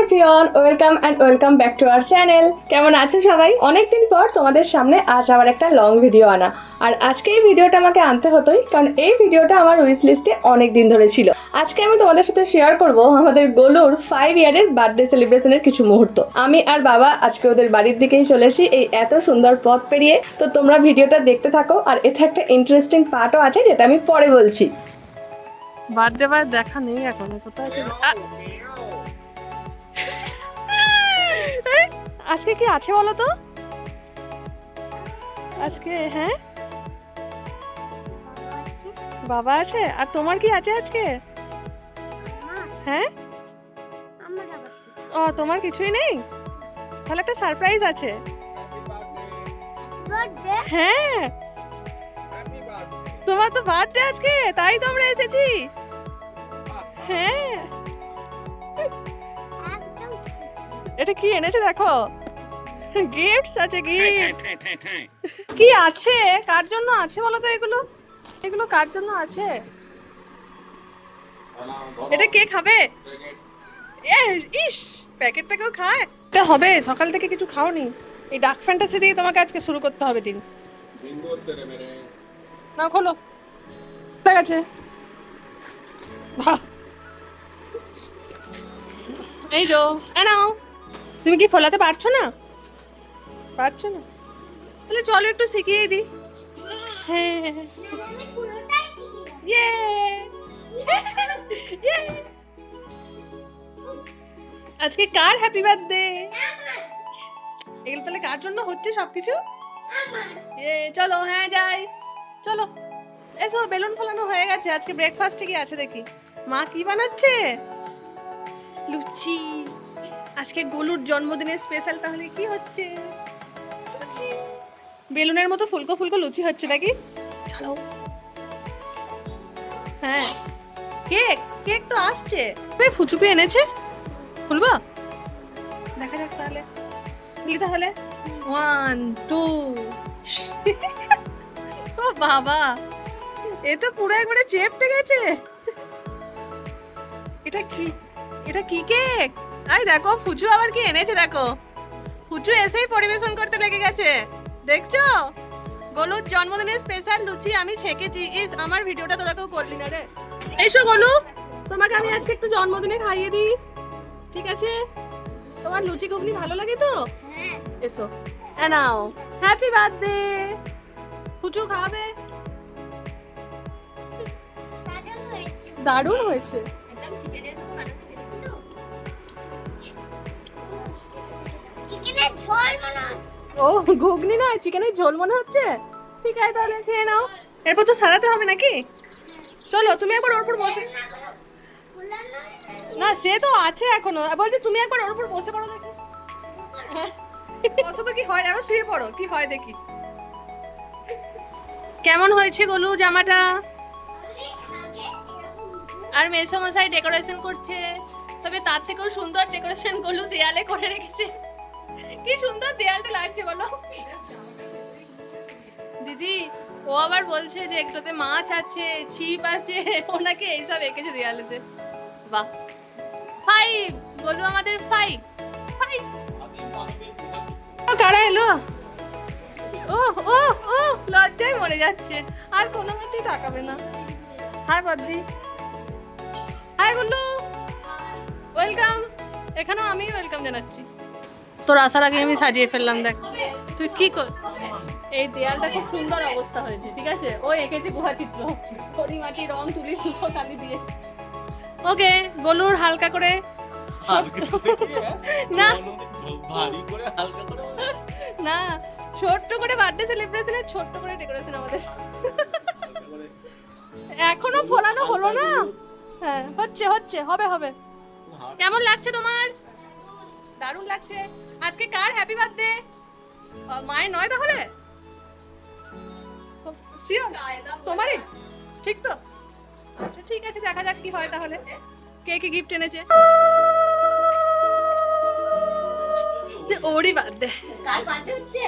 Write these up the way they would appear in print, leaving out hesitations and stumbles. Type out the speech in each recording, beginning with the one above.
Everyone, welcome and welcome back to our channel. কেমন আছো সবাই? অনেকদিন পর তোমাদের সামনে আজ আবার একটা লং ভিডিও আনা। আর আজকে এই ভিডিওটা আমাকে আনতে হতোই, কারণ এই ভিডিওটা আমার উইশ লিস্টে অনেক দিন ধরে ছিল। আজকে আমি তোমাদের সাথে শেয়ার করব আমাদের গোলুর 5 ইয়ারের বার্থডে সেলিব্রেশনের কিছু মুহূর্ত। আমি আর বাবা আজকে ওদের বাড়ির দিকেই চলেছি, এই এত সুন্দর পথ পেরিয়ে। তো তোমরা ভিডিওটা দেখতে থাকো, আর এতে একটা ইন্টারেস্টিং পার্টও আছে যেটা আমি পরে বলছি। বার্থডে বার দেখা নেই এখন কোথায়। আজকে কি আছে বলো তো? আজকে হ্যাঁ বাবা আছে। আর তোমার কি আছে আজকে? হ্যাঁ ও, তোমার কিছুই নেই? তাহলে একটা সারপ্রাইজ আছে। হ্যাঁ তোমার তো বার্থডে আজকে, তাই তো আমরা এসেছি। হ্যাঁ এটা কি এনেছে দেখো, গিফটস আছে। গিফট কি আছে? কার জন্য আছে বলো তো? এগুলো এগুলো কার জন্য আছে? এটা কে খাবে? ইস, প্যাকেটটা কেউ খায়? এটা হবে, সকাল থেকে কিছু খাওনি। এই ডার্ক ফ্যান্টাসি দিয়ে তোমাকে আজকে শুরু করতে হবে দিন। না খোলো, ঠিক আছে। বাহ, এই যো নাও। তুমি কি ফোলাতে পারছো না? পারছো না? তাহলে চলো একটু শিখিয়ে দিই। হ্যাঁ ইয়ে আজকে কার হ্যাপি বার্থডে? এগুলো তাহলে কার জন্য হচ্ছে সবকিছু? চলো হ্যাঁ যাই, চলো এসো। বেলুন ফোলানো হয়ে গেছে। আজকে ব্রেকফাস্টে কি আছে দেখি। মা কি বানাচ্ছে? লুচি। আজকে গোলুর জন্মদিনের স্পেশাল। তাহলে কি হচ্ছে? লুচি। বেলুনের মতো ফুলকো ফুলকো লুচি হচ্ছে নাকি? চলো। হ্যাঁ কেক, কেক তো আসছে। ফুচুপি এনেছে, খুলবো? দেখা যাক তাহলে। খুলি তাহলে। 1 2 ও বাবা, এ তো পুরো একবারে চেপটে গেছে। এটা কি? এটা কি কেক? আই দেখো ফুচু আবার কি এনেছে দেখো। ফুচু এসেই পরিবেশন করতে লেগে গেছে, দেখছো? গোলুর জন্মদিনের স্পেশাল লুচি আমি ছেঁকেছি। ইস, আমার ভিডিওটা তোরা কেউ করলি না রে। এসো গোলু, তোমাকে আমি আজকে একটু জন্মদিনে খাইয়ে দিই, ঠিক আছে? তোমার লুচি ঘুগনি ভালো লাগে তো? এসো নাও, হ্যাপি বার্থডে। ফুচু খাবে? দারুণ হয়েছে। একদম চিকেনের মতো বানাতে পেরেছি তো। চিকেনের ঝোল মনে হচ্ছে। ও ঘুগনি নয়, চিকেনের ঝোল মনে হচ্ছে। ঠিক আছে তাহলে খেয়ে নাও। এরপর তো সাজাতে হবে নাকি? চলো তুমি একবার ওর উপর বসে। না সে তো আছে এখনো। বলছি তুমি একবার ওর উপর বসে পড়ো দেখি। হ্যাঁ বসো তো, কি হয়? আবার শুয়ে পড়ো, কি হয় দেখি। কেমন হয়েছে গোলু জামাটা? আর মেসোমশাই ডেকোরেশন করছে, তবে তার থেকেও সুন্দর ডেকোরেশন গোলু দেয়ালে করে রেখেছে। কি সুন্দর দেয়ালটা লাগছে বলো দিদি। ও আবার বলছে যে একটাতে মাছ আছে, ছিপ আছে, ওনাকে এইসব এঁকেছে দেয়ালেতে। বাহ, 5 গোলু আমাদের 5 5। কারা এলো? ও ও ও, লজ্জায় মরে যাচ্ছে, আর কোনো মতেই তাকাবে না। হাই বদ্দি, হাই গুল্লু, ওয়েলকাম। এখানেও আমি ওয়েলকাম জানাচ্ছি। তোর আসার আগে আমি সাজিয়ে ফেললাম। দেখ তুই কি কর। এই দেয়ালটা খুব সুন্দর অবস্থা হয়েছে, ঠিক আছে? ও এঁকেছে গুহা চিত্র, খড়ি মাটি রং তুলি তুষো কালি দিয়ে। ওকে, গলুর হালকা করে না না, ছোট্ট করে বার্থডে সেলিব্রেশনের ছোট্ট করে ডেকোরেশন আমাদের। এখনো ফোলানো হলো না। হ্যাঁ হচ্ছে হচ্ছে, হবে হবে। কেমন লাগছে তোমার? দারুণ লাগছে। আজকে কার হ্যাপি বার্থডে? মায়ের নয় তাহলে? শিওর তোমারই? ঠিক তো? আচ্ছা ঠিক আছে, দেখা যাক কি হয় তাহলে। কে কি গিফট এনেছে? ওরই বার্থডে। কার বার্থডে হচ্ছে?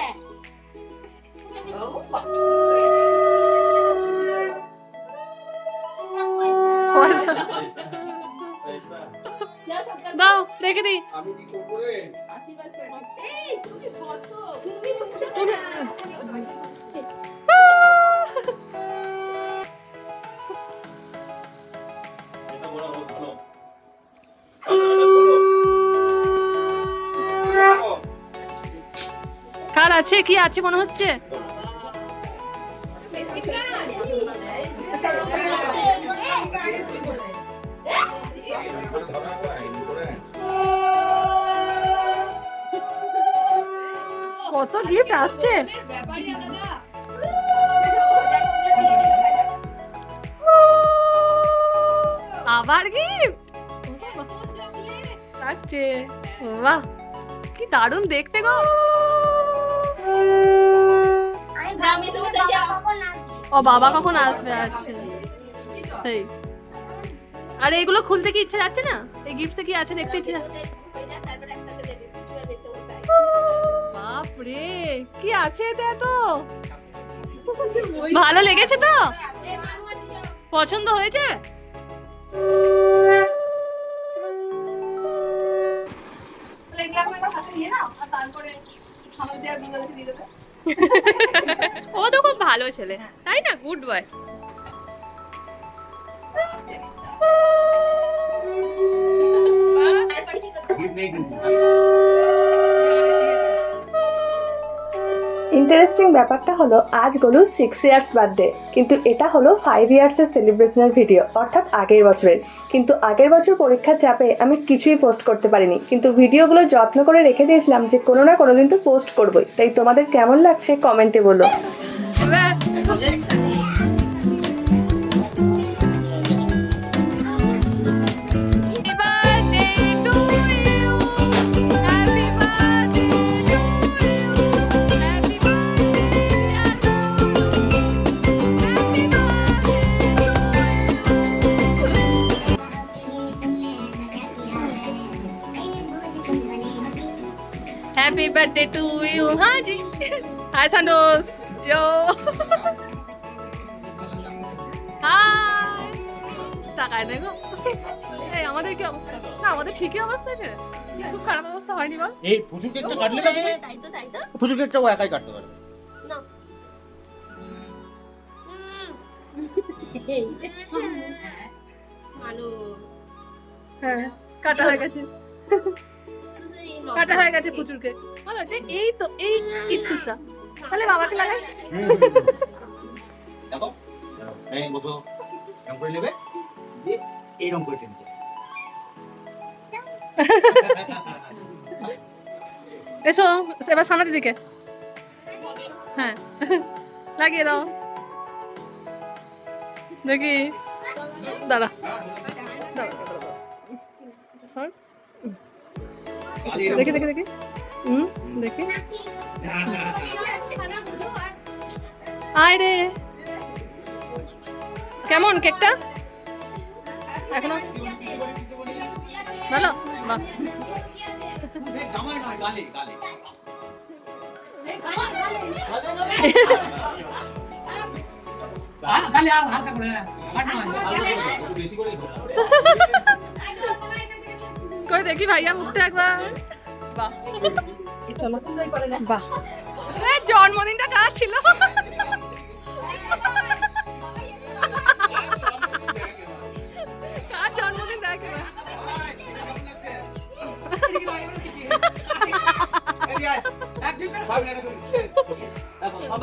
দাও রেখে দিই। আমি কি করবো রে? এই তুমি বসো এটা বড় ভালো। কার আছে, কি আছে মনে হচ্ছে? কত গিফট আসছে। আবার গিফট লাগছে। বাহ, কি দারুণ দেখতে গো। ও বাবা কখন আসবে? আচ্ছা সেই। আর এগুলো খুলতে কি ইচ্ছে যাচ্ছে না? এই গিফটে কি আছে দেখতে ইচ্ছে যাচ্ছে। বাপ রে, কি আছে এতে এত? ভালো লেগেছে তো? পছন্দ হয়েছে? ও তো খুব ভালো ছেলে, তাই না? Good boy. গিফট নেই কিন্তু। ইন্টারেস্টিং ব্যাপারটা হলো আজ গোলু 6 ইয়ার্স বার্থডে, কিন্তু এটা হলো 5 ইয়ার্সের সেলিব্রেশনের ভিডিও, অর্থাৎ আগের বছরের। কিন্তু আগের বছর পরীক্ষার চাপে আমি কিছুই পোস্ট করতে পারিনি, কিন্তু ভিডিওগুলো যত্ন করে রেখে দিয়েছিলাম যে কোনো না কোনো দিন তো পোস্ট করবোই। তাই তোমাদের কেমন লাগছে কমেন্টে বলো। Happy birthday to you, Haji. Hi, Sandos. Yo. Hi. তাকায় না গো। এই আমাদের কি অবস্থা? না আমাদের ঠিকই অবস্থা আছে। খুব খারাপ অবস্থা হয়নি বল। এই ফুচুর কেকটা কাটলে লাগে। তাই তো ফুচুর কেকটা ও একাই কাটতে পারে। ভালো হ্যাঁ, কাটা হয়ে গেছে। কাটা হয়ে গেছে পুচুরকে। ভালো আছে। এই তো এই ইত্তুসা। তাহলে বাবাকে লাগাই। দেখো এই বসো এরকম করে নেবে দিয়ে এইরকম করে টেনে এসো এবার সানাদের দিকে। হ্যাঁ লাগিয়ে দাও দেখি। দাঁড়া সর দেখি দেখি দেখি দেখি। আয় রে, কেমন কেকটা? এখনো ভালো? বাহ, জামাই নয় গালে গালে বেশি করে কই দেখি ভাইয়া মুখটা একবার। বাহ, চলো বাহ। জন্মদিনটা কার ছিল? কার জন্মদিন দেখ এবার।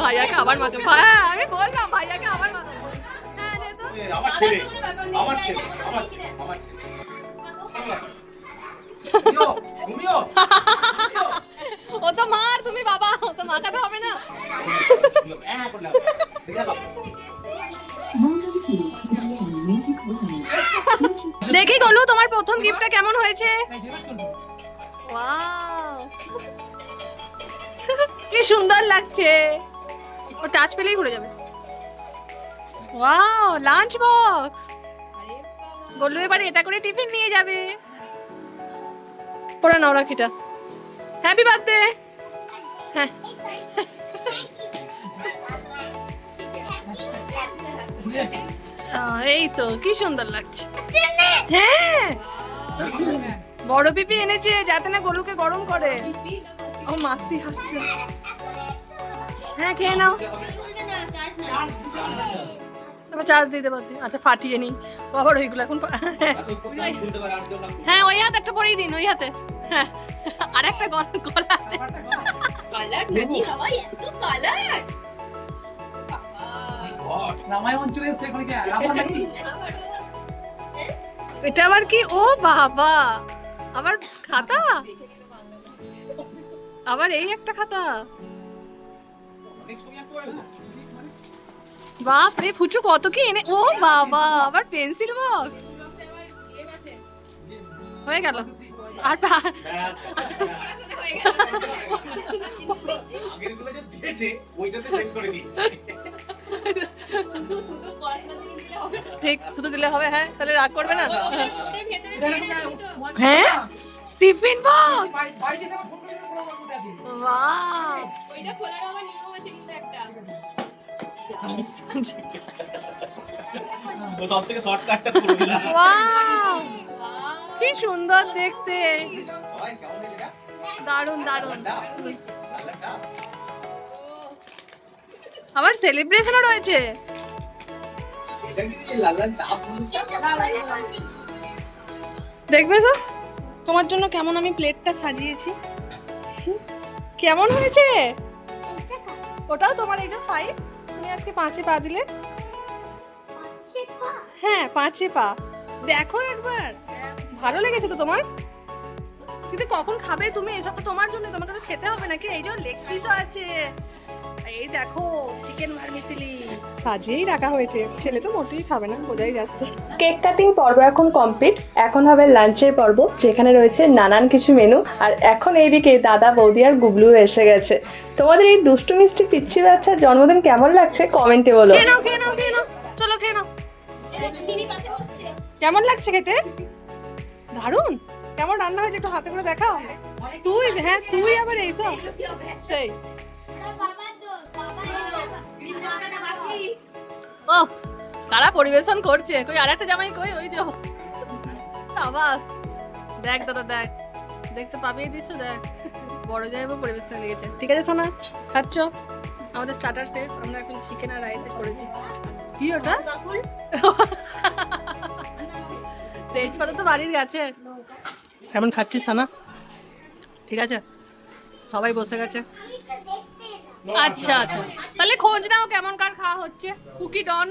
ভাইয়াকে আবার মাখো। হ্যাঁ আমি বললাম ভাইয়াকে আবার মাখো। হ্যাঁ নে তো। আমার ছেলে আমার ছেলে আমার ছেলে আমার ছেলে তুমিও ও তো মার, তুমি বাবা, ও তো মাখাতে হবে না। দেখি গলু তোমার প্রথম গিফটটা কেমন হয়েছে? ওয়াও, কি সুন্দর লাগছে। ও টাচ পেলেই ঘুরে যাবে। Wow, lunch box. গলু এবারে এটা করে টিফিন নিয়ে যাবে। পরে নাও রাখিটা। Happy birthday. হ্যাঁ এই তো কি সুন্দর লাগছে। হ্যাঁ বড় পিপি এনেছে যাতে না গরুকে গরম করে। ও মাসি হাসছে। হ্যাঁ খেয়ে নাও। এবার চার্জ দিতে পারতি। আচ্ছা ফাটিয়ে নি আবার ওইগুলো এখন হ্যাঁ ওই হাতে একটা পরেই দিন ওই হাতে। হ্যাঁ আর একটা গলা হাতে। কালার নাকি বাবা, এত কালার। এটা আবার কি? ও বাবা, আবার খাতা, আবার এই একটা খাতা। বাপ রে ফুচু কত কি এনে। ও বাবা, আবার পেন্সিল বক্স হয়ে গেল। আর আগেরগুলো যে দিয়েছে ওইটাতে শেষ করে দিয়েছে। শুধু শুধু পড়াশোনা থেকে দিলে হবে? ঠিক শুধু দিলে হবে। হ্যাঁ তাহলে রাগ করবে না। ওটার ভেতরে পেন আছে তো? হ্যাঁ টিফিন বক্স। বাহ, ওইটা খোলার আবার নিয়ম আছে কিন্তু একটা। ও সব থেকে শর্টকাটটা করে দিলাম। ওয়াও কি সুন্দর দেখতে। ভাই কেমন হয়েছে এটা? দারুন দারুন। কালারটা আবার সেলিব্রেশনও রয়েছে। এটা কি লাল লাল টাপ দেখবে তো তোমার জন্য কেমন আমি প্লেটটা সাজিয়েছি। কেমন হয়েছে? ওটাও তোমার এই যে 5 তুমি আজকে 5-এ পা দিলে। হ্যাঁ 5-এ পা দেখো একবার। ভালো লেগেছে তো তোমার? কিন্তু কখন খাবে তুমি? এসব তো তোমার জন্য, তোমাকে তো খেতে হবে নাকি? এই যে লেগ পিসও আছে, এই দেখো চিকেন ভার্মিসেলি সাজিয়েই রাখা হয়েছে। ছেলে তো মোটেই খাবে না বোঝাই যাচ্ছে। কেক কাটিং পর্ব এখন কমপ্লিট, এখন হবে লাঞ্চের পর্ব যেখানে রয়েছে নানান কিছু মেনু। আর এখন এইদিকে দাদা বৌদি আর গুবলু এসে গেছে। তোমাদের এই দুষ্টু মিষ্টি পিচ্ছি বাচ্চার জন্মদিন কেমন লাগছে কমেন্টে বলো। খেয়ে নাও খেয়ে নাও খেয়ে নাও, চলো খেয়ে নাও। দিদি পাশে বসছে। কেমন লাগছে খেতে? দারুন। কেমন রান্না হয়েছে একটু হাতে করে দেখাও। তুই হ্যাঁ তুই আবার এইসব সেই। ও কারা পরিবেশন করছে? কই আর একটা জামাই কই? ওই যে সাবাস। দেখ দাদা দেখ, দেখতে পাবি এই দৃশ্য দেখ। বড় জায়গা পরিবেশন লেগেছে। ঠিক আছে সোনা খাচ্ছ? আমাদের স্টার্টার শেষ, আমরা এখন চিকেন আর রাইস করেছি। কি ওটা? তেজপাতা তো বাড়ির গাছে। কেমন খাচ্ছিস সোনা? ঠিক আছে সবাই বসে গেছে। আচ্ছা আচ্ছা তাহলে খোঁজ নাও কেমন কার খাওয়া হচ্ছে। কুকি ডন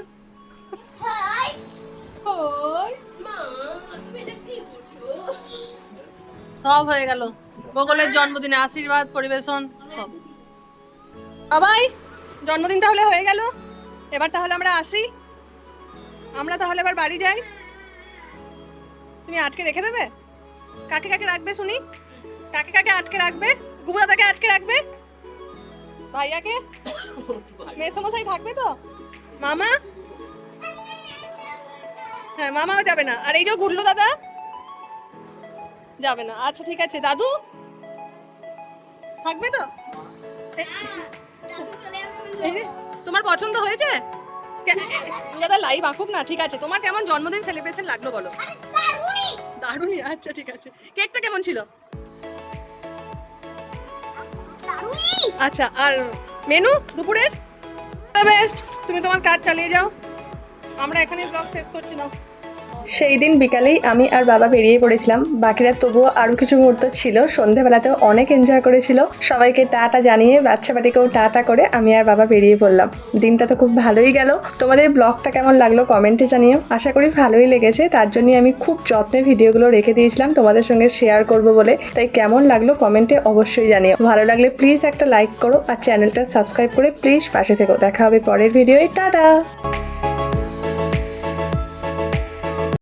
মা তুমি এটা কি করছো? সব হয়ে গেল। গোগলের জন্মদিনে আশীর্বাদ পরিবেশন সব। সবাই জন্মদিন তাহলে হয়ে গেল। এবার তাহলে আমরা আসি। আমরা তাহলে এবার বাড়ি যাই। তুমি আটকে রেখে দেবে? কাকে কাকে রাখবে শুনি? কাকে কাকে আটকে রাখবে? গুবদাদাকে আটকে রাখবে? ভাইয়াকে? মেসমশাই থাকবে তো? মামা? হ্যাঁ মামাও যাবে না। আর এই যে গুল্লু দাদা যাবে না। আচ্ছা ঠিক আছে। দাদু থাকবে তো? এই যে, তোমার পছন্দ হয়েছে? দাদা লাইভ আঁকুক না। ঠিক আছে তোমার কেমন জন্মদিন সেলিব্রেশন লাগলো বলো? দারুণই। আচ্ছা ঠিক আছে। কেকটা কেমন ছিল? আচ্ছা আর মেনু দুপুরের? বেস্ট। তুমি তোমার কাজ চালিয়ে যাও, আমরা এখানে ব্লগ শেষ করছি না। সেই দিন বিকালেই আমি আর বাবা বেরিয়ে পড়েছিলাম। বাকিরা তবুও আরও কিছু মুহূর্ত ছিল। সন্ধেবেলাতেও অনেক এনজয় করেছিল। সবাইকে টাটা জানিয়ে বাচ্চা বাটিকেও টাটা করে আমি আর বাবা বেরিয়ে পড়লাম। দিনটা তো খুব ভালোই গেল। তোমাদের ব্লগটা কেমন লাগলো কমেন্টে জানিও। আশা করি ভালোই লেগেছে। তার জন্যই আমি খুব যত্নে ভিডিওগুলো রেখে দিয়েছিলাম তোমাদের সঙ্গে শেয়ার করব বলে। তাই কেমন লাগলো কমেন্টে অবশ্যই জানিও। ভালো লাগলে প্লিজ একটা লাইক করো আর চ্যানেলটা সাবস্ক্রাইব করে প্লিজ পাশে থেকো। দেখা হবে পরের ভিডিওয়। টাটা।